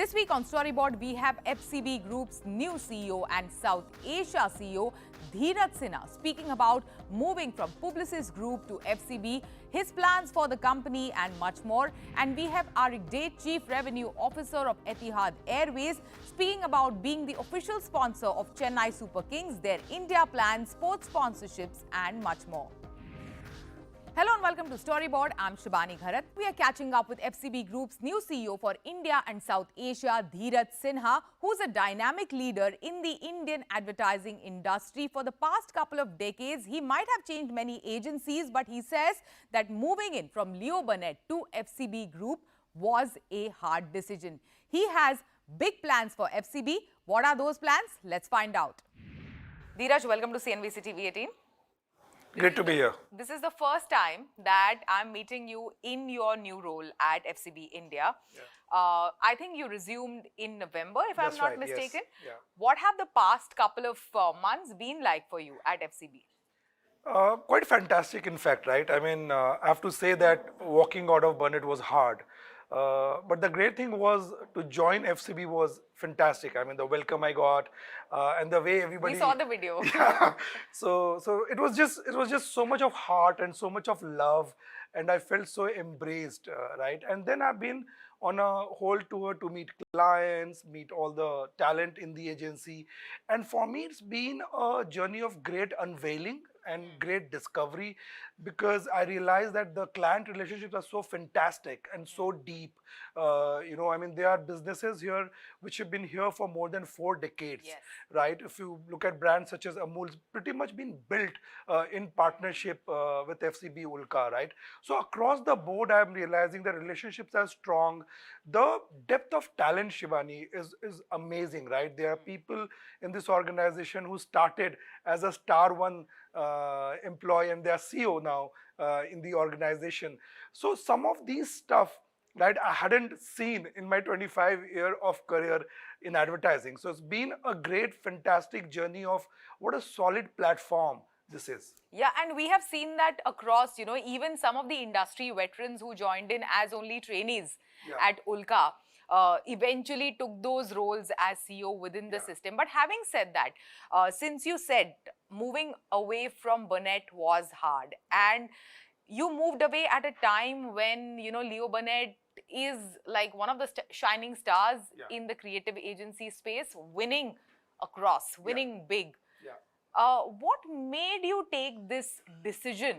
This week on Storyboard, we have FCB Group's new CEO and South Asia CEO, Dheeraj Sinha, speaking about moving from Publicis Group to FCB, his plans for the company and much more. And we have Arik Day, Chief Revenue Officer of Etihad Airways, speaking about being the official sponsor of Chennai Super Kings, their India plans, sports sponsorships and much more. Hello and welcome to Storyboard. I'm Shibani Gharat. We are catching up with FCB Group's new CEO for India and South Asia, Dheeraj Sinha, who's a dynamic leader in the Indian advertising industry. For the past couple of decades, he might have changed many agencies, but he says that moving in from Leo Burnett to FCB Group was a hard decision. He has big plans for FCB. What are those plans? Let's find out. Dheeraj, welcome to CNBC-TV18. Great to be here. This is the first time that I'm meeting you in your new role at FCB India. Yeah. I think you resumed in November, if I'm not mistaken. Yes. Yeah. What have the past couple of months been like for you at FCB? Quite fantastic, in fact, right? I mean, I have to say that walking out of Burnett was hard. But the great thing was to join FCB was fantastic. I mean, the welcome I got and the way everybody... We saw the video. Yeah. So it was just so much of heart and so much of love, and I felt so embraced, right? And then I've been on a whole tour to meet clients, meet all the talent in the agency. And for me, it's been a journey of great unveiling and great discovery, because I realized that the client relationships are so fantastic and so deep. I mean, there are businesses here which have been here for more than 4 decades, yes. Right? If you look at brands such as Amul, it's pretty much been built in partnership with FCB Ulka, right? So across the board, I'm realizing the relationships are strong. The depth of talent, Shivani, is amazing, right? There are people in this organization who started as a star one employee, and they are CEO now in the organization. So some of these stuff, right, I hadn't seen in my 25 year of career in advertising. So it's been a great, fantastic journey of what a solid platform this is. Yeah, and we have seen that across, even some of the industry veterans who joined in as only trainees at Ulka eventually took those roles as CEO within the system. But having said that, since you said moving away from Burnett was hard, and you moved away at a time when, Leo Burnett is like one of the shining stars in the creative agency space, winning across, winning big. What made you take this decision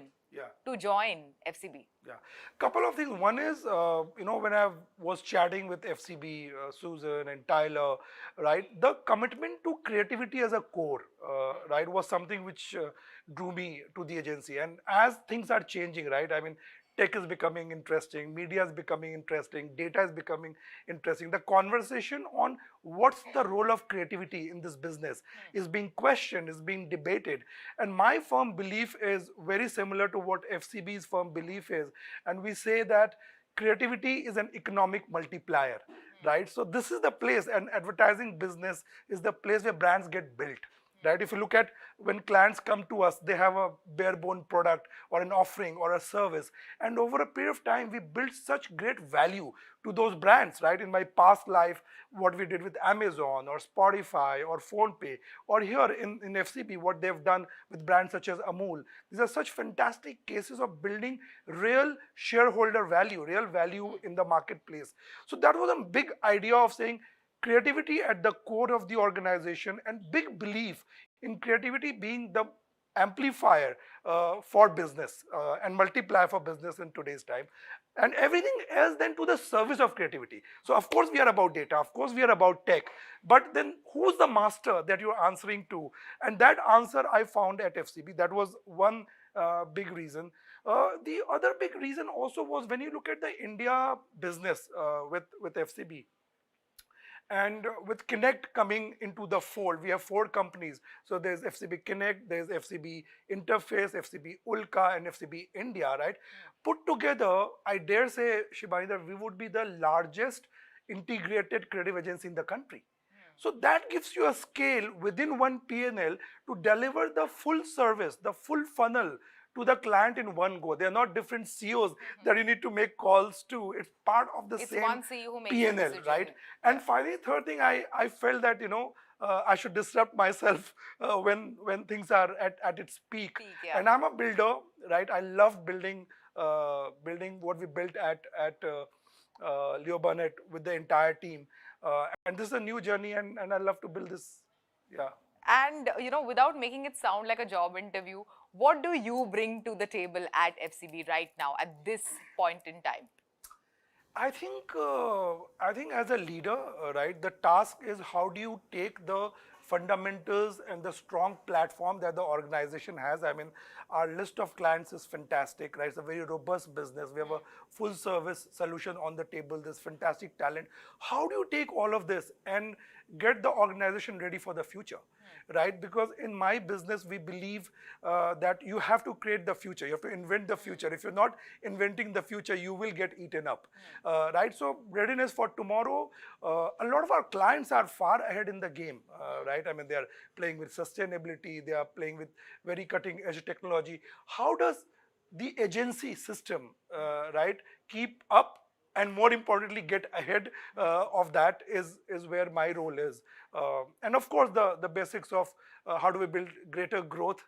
to join FCB? Yeah, couple of things. One is, when I was chatting with FCB, Susan and Tyler, right, the commitment to creativity as a core, right, was something which drew me to the agency. And as things are changing, right, I mean, tech is becoming interesting, media is becoming interesting, data is becoming interesting. The conversation on what's the role of creativity in this business is being questioned, is being debated. And my firm belief is very similar to what FCB's firm belief is. And we say that creativity is an economic multiplier, right? So this is the place, and advertising business is the place where brands get built. Right? If you look at when clients come to us, they have a bare bone product or an offering or a service. And over a period of time, we built such great value to those brands, right? In my past life, what we did with Amazon or Spotify or PhonePe, or here in FCB, what they've done with brands such as Amul. These are such fantastic cases of building real shareholder value, real value in the marketplace. So that was a big idea of saying, creativity at the core of the organization, and big belief in creativity being the amplifier for business and multiplier for business in today's time, and everything else then to the service of creativity. So of course we are about data, of course we are about tech, but then who's the master that you're answering to? And that answer I found at FCB. That was one big reason. The other big reason also was when you look at the India business with FCB. And with Connect coming into the fold, we have 4 companies. So there's FCB Connect, there's FCB Interface, FCB Ulka, and FCB India, right? Put together, I dare say, Shibani, that we would be the largest integrated creative agency in the country. So that gives you a scale within one P&L to deliver the full service, the full funnel to the client in one go. They're not different CEOs that you need to make calls to. It's part of the It's same one CEO who makes the P&L, decision. right? And finally, third thing, I felt that, I should disrupt myself when things are at its peak. Yeah. And I'm a builder, right? I love building what we built at Leo Burnett with the entire team. And this is a new journey, and I love to build this. Yeah. And without making it sound like a job interview, what do you bring to the table at FCB right now at this point in time? I think as a leader, right, the task is how do you take the fundamentals and the strong platform that the organization has. I mean, our list of clients is fantastic, right? It's a very robust business. We have a full service solution on the table. There's fantastic talent. How do you take all of this and get the organization ready for the future? Right? Because in my business, we believe that you have to create the future. You have to invent the future. If you're not inventing the future, you will get eaten up. Right? So readiness for tomorrow, a lot of our clients are far ahead in the game. Right? I mean, they are playing with sustainability. They are playing with very cutting edge technology. How does the agency system, right, keep up? And more importantly, get ahead of that is where my role is. And of course, the basics of how do we build greater growth,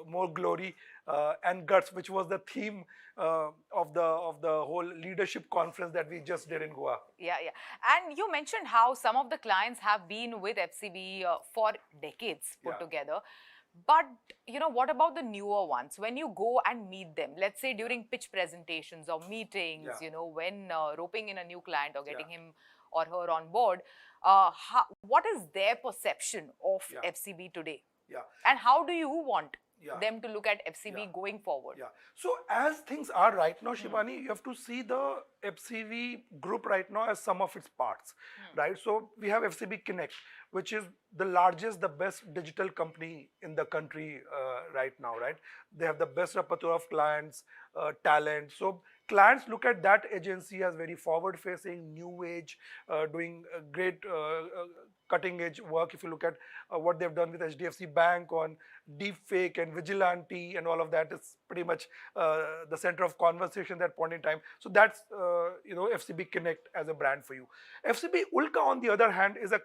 more glory, and guts, which was the theme of the whole leadership conference that we just did in Goa. Yeah. And you mentioned how some of the clients have been with FCB for decades put together. But, what about the newer ones? When you go and meet them, let's say during pitch presentations or meetings, when roping in a new client or getting him or her on board, what is their perception of FCB today? And how do you want them to look at FCB going forward? So as things are right now, Shivani, you have to see the FCB Group right now as some of its parts, right? So we have FCB Connect, which is the largest, the best digital company in the country right now, right? They have the best repertoire of clients, talent. So clients look at that agency as very forward-facing, new age, doing great cutting-edge work. If you look at what they've done with HDFC Bank on deep fake and vigilante and all of that, is pretty much the center of conversation at that point in time. So that's FCB Connect as a brand for you. FCB Ulka, on the other hand, is an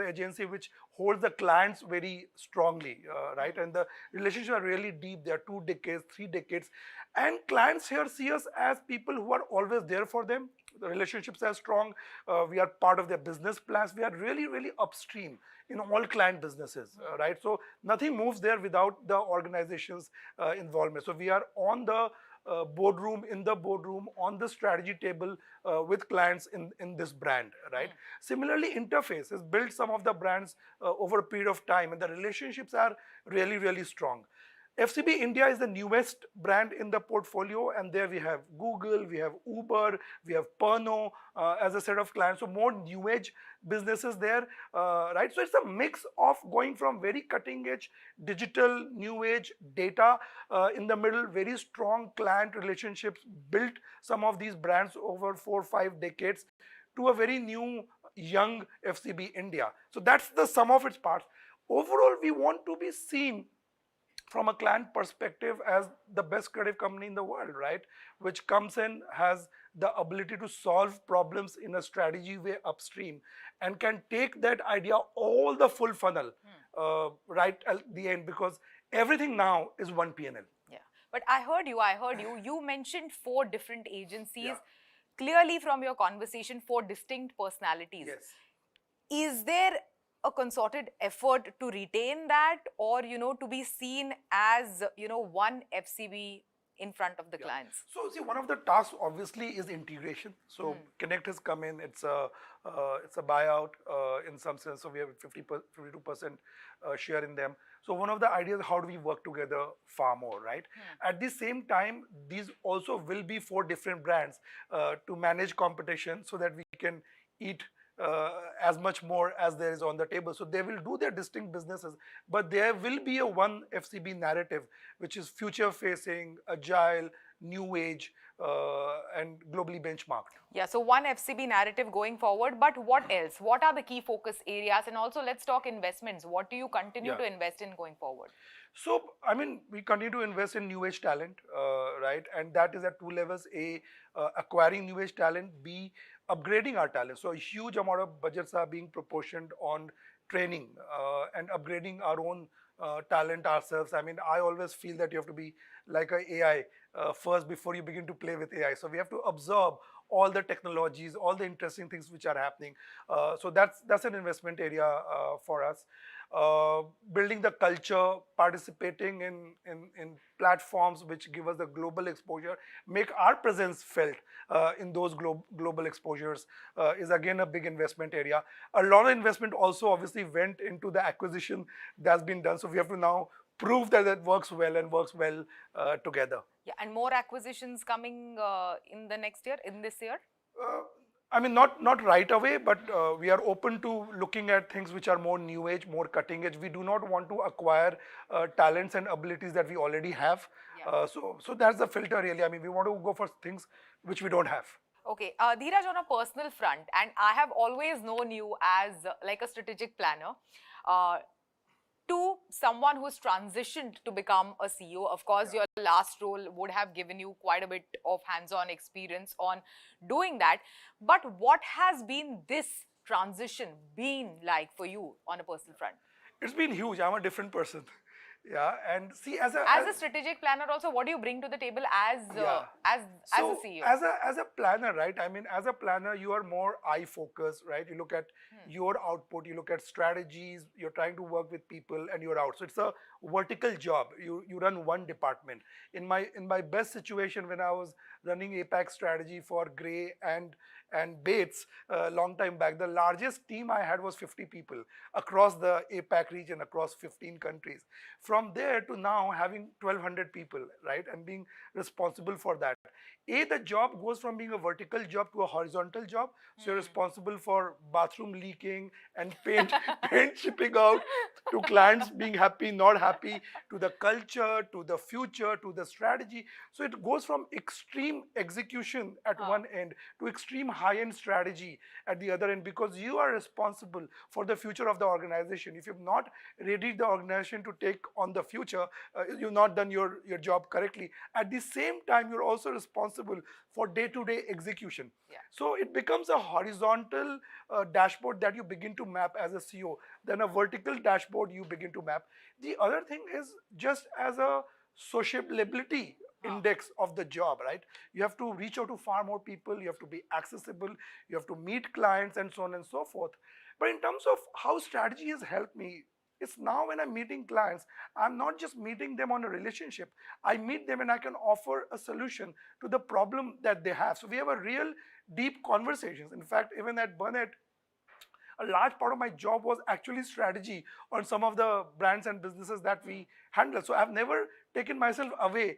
agency which holds the clients very strongly, right? And the relationships are really deep. They are 2 decades, 3 decades, and clients here see us as people who are always there for them. The relationships are strong. We are part of their business plans. We are really, really upstream in all client businesses, right? So nothing moves there without the organization's involvement. So we are on the boardroom, in the boardroom, on the strategy table with clients in this brand, right? Similarly, Interface has built some of the brands over a period of time, and the relationships are really, really strong. FCB India is the newest brand in the portfolio, and there we have Google, we have Uber, we have Pernod as a set of clients. So more new age businesses there, right? So it's a mix of going from very cutting edge digital, new age data in the middle, very strong client relationships, built some of these brands over 4 or 5 decades, to a very new young FCB India. So that's the sum of its parts. Overall, we want to be seen from a client perspective as the best creative company in the world, right? Which comes in, has the ability to solve problems in a strategy way upstream, and can take that idea all the full funnel right at the end, because everything now is one P&L. Yeah, but I heard you. You mentioned 4 different agencies. Clearly from your conversation, 4 distinct personalities. Yes. Is there a concerted effort to retain that, or to be seen as one FCB in front of the clients? So see, one of the tasks obviously is integration. So Connect has come in. It's a buyout in some sense. So we have 52% share in them. So one of the ideas, how do we work together far more, right? At the same time, these also will be 4 different brands to manage competition, so that we can eat as much more as there is on the table. So they will do their distinct businesses, but there will be a one FCB narrative, which is future facing, agile, new age, and globally benchmarked. Yeah, so one FCB narrative going forward, but what else? What are the key focus areas? And also, let's talk investments. What do you continue Yeah. to invest in going forward? So, I mean, we continue to invest in new age talent, right? And that is at two levels: A, acquiring new age talent; B, upgrading our talent. So, a huge amount of budgets are being proportioned on training and upgrading our own talent ourselves. I mean, I always feel that you have to be like a AI first before you begin to play with AI. So, we have to absorb all the technologies, all the interesting things which are happening. So that's an investment area for us. Building the culture, participating in platforms which give us the global exposure, make our presence felt in those global exposures is again a big investment area. A lot of investment also obviously went into the acquisition that's been done. So we have to now prove that it works well and works well together. Yeah, and more acquisitions coming in the next year, in this year? Uh, I mean, not right away, but we are open to looking at things which are more new age, more cutting edge. We do not want to acquire talents and abilities that we already have. Yeah. So that's the filter really. I mean, we want to go for things which we don't have. Okay, Dheeraj, on a personal front, and I have always known you as like a strategic planner, to someone who's transitioned to become a CEO. Of course, your last role would have given you quite a bit of hands-on experience on doing that. But what has been this transition been like for you on a personal front? It's been huge. I'm a different person. Yeah, and see, As a strategic planner also, what do you bring to the table as as a CEO? As a planner, right? I mean, as a planner, you are more eye focused, right? You look at your output, you look at strategies, you're trying to work with people, and you're out. So it's a vertical job. You run one department. In my best situation, when I was running APAC strategy for Gray and Bates long time back, the largest team I had was 50 people across the APAC region, across 15 countries. From there to now having 1200 people, right, and being responsible for that. The job goes from being a vertical job to a horizontal job. So you're responsible for bathroom leaking and paint shipping out, to clients being happy, not happy, to the culture, to the future, to the strategy. So it goes from extreme execution at one end to extreme high-end strategy at the other end, because you are responsible for the future of the organization. If you've not readied the organization to take on the future, you've not done your job correctly. At the same time, you're also responsible for day-to-day execution. Yeah. So it becomes a horizontal dashboard that you begin to map as a CEO. Then a vertical dashboard you begin to map. The other thing is, just as a sociability index of the job, right? You have to reach out to far more people, you have to be accessible, you have to meet clients, and so on and so forth. But in terms of how strategy has helped me, it's now when I'm meeting clients, I'm not just meeting them on a relationship. I meet them and I can offer a solution to the problem that they have. So we have a real deep conversations. In fact, even at Burnett, a large part of my job was actually strategy on some of the brands and businesses that we handle. So I've never taken myself away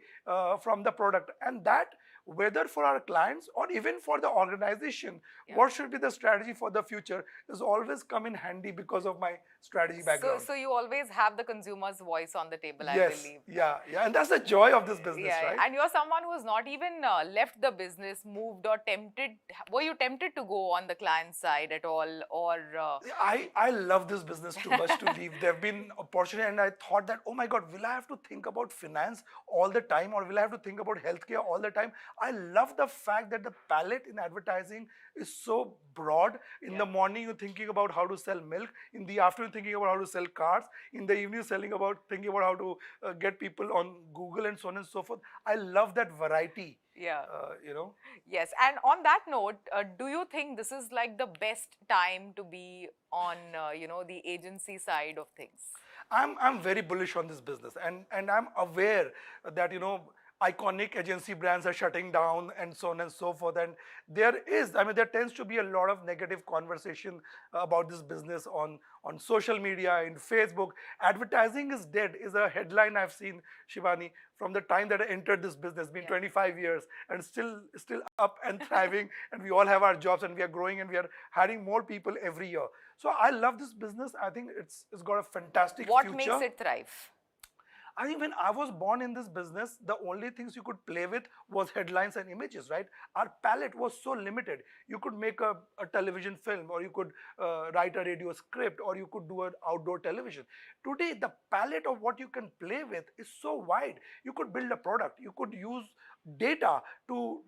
from the product. And that, whether for our clients or even for the organization, what should be the strategy for the future, has always come in handy because of my strategy background. So you always have the consumer's voice on the table, I believe. Yeah, and that's the joy of this business, right? And you're someone who has not even left the business, moved or tempted. Were you tempted to go on the client side at all, or? I love this business too much to leave. There have been opportunity, and I thought that, oh my God, will I have to think about finance all the time, or will I have to think about healthcare all the time? I love the fact that the palette in advertising is so broad. In the morning, you're thinking about how to sell milk. In the afternoon, thinking about how to sell cars. In the evening, thinking about how to get people on Google and so on and so forth. I love that variety. Yeah. You know. Yes, and on that note, do you think this is like the best time to be on, the agency side of things? I'm very bullish on this business, and I'm aware that iconic agency brands are shutting down and so on and so forth. And there tends to be a lot of negative conversation about this business on social media, in Facebook. Advertising is dead is a headline I've seen, Shivani, from the time that I entered this business. It's been 25 years and still up and thriving, and we all have our jobs, and we are growing, and we are hiring more people every year. So I love this business. I think it's got a fantastic future. What makes it thrive? I think when I was born in this business, the only things you could play with was headlines and images, right? Our palette was so limited. You could make a television film, or you could write a radio script, or you could do an outdoor television. Today, the palette of what you can play with is so wide. You could build a product. You could use data to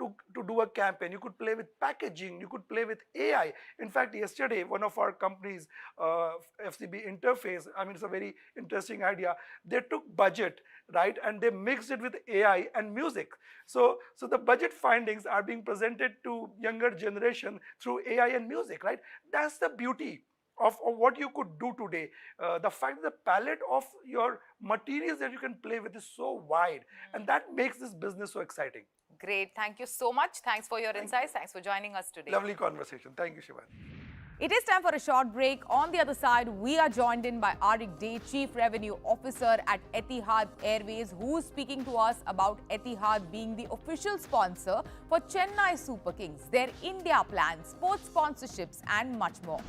do a campaign. You could play with packaging. You could play with AI. In fact, yesterday, one of our companies, FCB Interface, I mean, it's a very interesting idea. They took budget, right, and they mixed it with AI and music. So the budget findings are being presented to younger generation through AI and music, right? That's the beauty of what you could do today. The fact that the palette of your materials that you can play with is so wide, and that makes this business so exciting. Great. Thank you so much. Thanks for your insights. Thanks for joining us today. Lovely conversation. Thank you, Shivani. It is time for a short break. On the other side, we are joined in by Arik Day, Chief Revenue Officer at Etihad Airways, who is speaking to us about Etihad being the official sponsor for Chennai Super Kings, their India plans, sports sponsorships and much more.